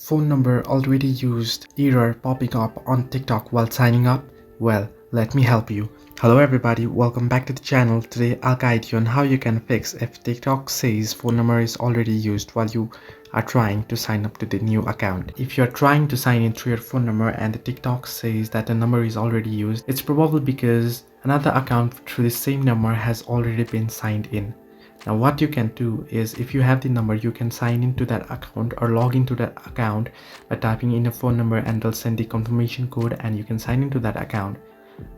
phone number already used error popping up on TikTok while signing up? Well, let me help you. Hello everybody, welcome back to the channel. Today I'll guide you on how you can fix if TikTok says phone number is already used while you are trying to sign up to the new account. If you're trying to sign in through your phone number and the TikTok says that the number is already used, it's probably because another account through the same number has already been signed in. Now what you can do is, if you have the number, you can sign into that account or log into that account by typing in a phone number, and they'll send the confirmation code and you can sign into that account.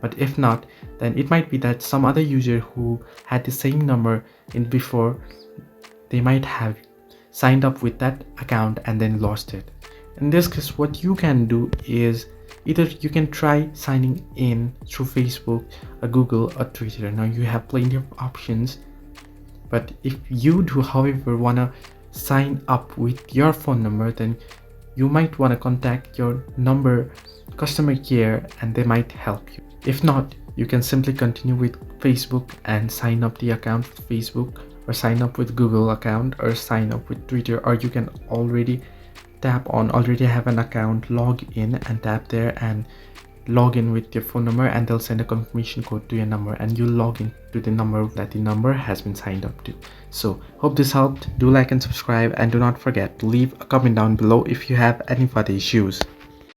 But if not, then it might be that some other user who had the same number in before, they might have signed up with that account and then lost it. In this case, what you can do is either you can try signing in through Facebook, or Google, or Twitter. Now you have plenty of options. But if you do, however, want to sign up with your phone number, then you might want to contact your number customer care and they might help you. If not, you can simply continue with Facebook and sign up the account with Facebook, or sign up with Google account, or sign up with Twitter, or you can already have an account, log in and tap there and log in with your phone number, and they'll send a confirmation code to your number and you log in to the number that the number has been signed up to. So hope this helped. Do like and subscribe, and do not forget to leave a comment down below if you have any further issues.